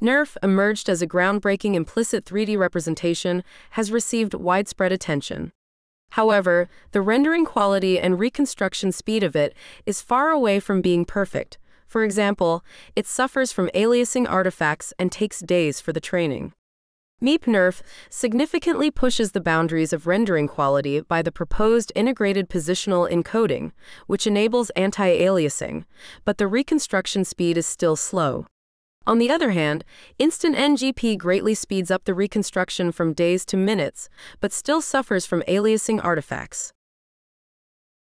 NIRF, emerged as a groundbreaking implicit 3D representation, has received widespread attention. However, the rendering quality and reconstruction speed of it is far away from being perfect. For example, it suffers from aliasing artifacts and takes days for the training. MipRF significantly pushes the boundaries of rendering quality by the proposed integrated positional encoding, which enables anti-aliasing, but the reconstruction speed is still slow. On the other hand, Instant NGP greatly speeds up the reconstruction from days to minutes, but still suffers from aliasing artifacts.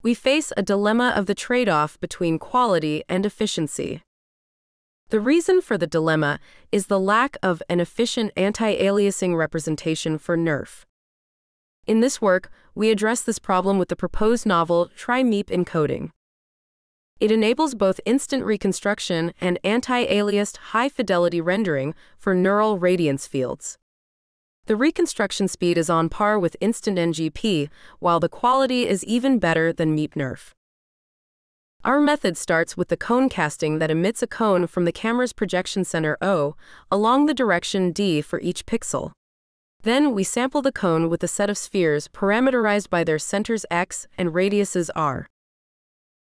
We face a dilemma of the trade-off between quality and efficiency. The reason for the dilemma is the lack of an efficient anti-aliasing representation for NIRF. In this work, we address this problem with the proposed novel Tri-Mip encoding. It enables both instant reconstruction and anti-aliased high-fidelity rendering for neural radiance fields. The reconstruction speed is on par with Instant NGP, while the quality is even better than MipRF. Our method starts with the cone casting that emits a cone from the camera's projection center O along the direction D for each pixel. Then we sample the cone with a set of spheres parameterized by their centers X and radiuses R.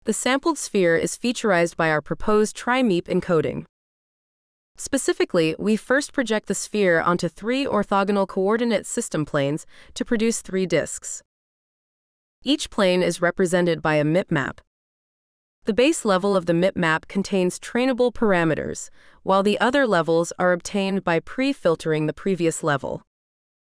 The sampled sphere is featurized by our proposed Tri-Mip encoding. Specifically, we first project the sphere onto 3 orthogonal coordinate system planes to produce 3 disks. Each plane is represented by a MIP map. The base level of the MIP map contains trainable parameters, while the other levels are obtained by pre-filtering the previous level.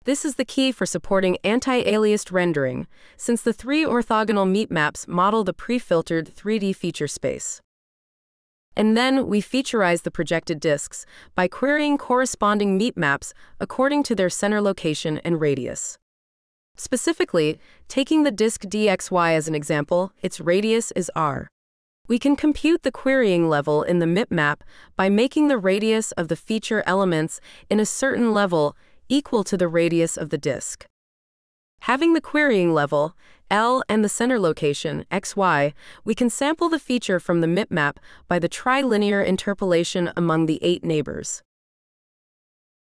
This is the key for supporting anti-aliased rendering, since the 3 orthogonal MIP maps model the pre-filtered 3D feature space. And then we featurize the projected disks by querying corresponding MIP maps according to their center location and radius. Specifically, taking the disk DXY as an example, its radius is R. We can compute the querying level in the MIP map by making the radius of the feature elements in a certain level equal to the radius of the disk. Having the querying level, L, and the center location, XY, we can sample the feature from the MIP map by the trilinear interpolation among the 8 neighbors.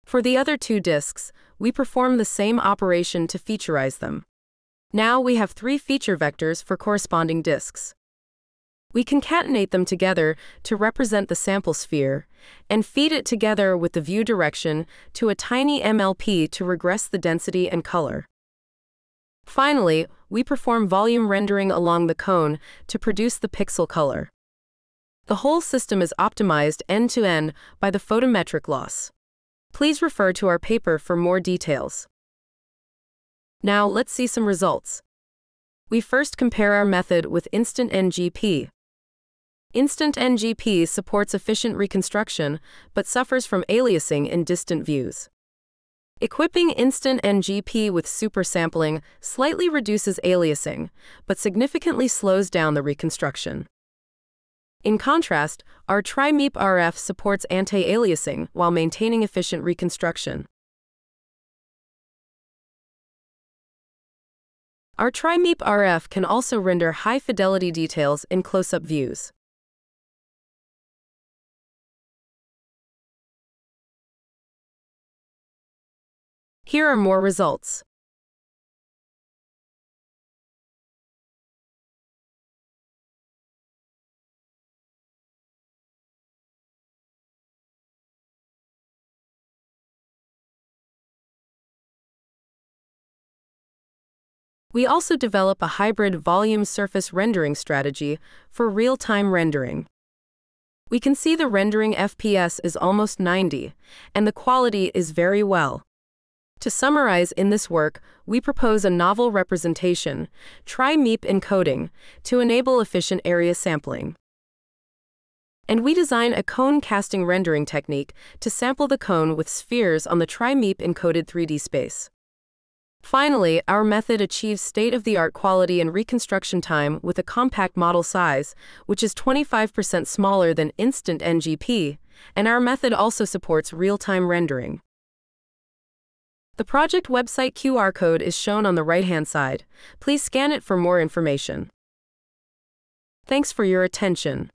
For the other 2 disks, we perform the same operation to featurize them. Now we have 3 feature vectors for corresponding disks. We concatenate them together to represent the sample sphere, and feed it together with the view direction to a tiny MLP to regress the density and color. Finally, we perform volume rendering along the cone to produce the pixel color. The whole system is optimized end-to-end by the photometric loss. Please refer to our paper for more details. Now let's see some results. We first compare our method with Instant NGP. Instant NGP supports efficient reconstruction, but suffers from aliasing in distant views. Equipping Instant NGP with supersampling slightly reduces aliasing, but significantly slows down the reconstruction. In contrast, our Tri-MipRF supports anti-aliasing while maintaining efficient reconstruction. Our Tri-MipRF can also render high-fidelity details in close-up views. Here are more results. We also develop a hybrid volume surface rendering strategy for real-time rendering. We can see the rendering FPS is almost 90, and the quality is very well. To summarize, in this work, we propose a novel representation, Tri-Mip encoding, to enable efficient area sampling. And we design a cone casting rendering technique to sample the cone with spheres on the Tri-Mip encoded 3D space. Finally, our method achieves state-of-the-art quality and reconstruction time with a compact model size, which is 25% smaller than Instant NGP, and our method also supports real-time rendering. The project website QR code is shown on the right-hand side. Please scan it for more information. Thanks for your attention.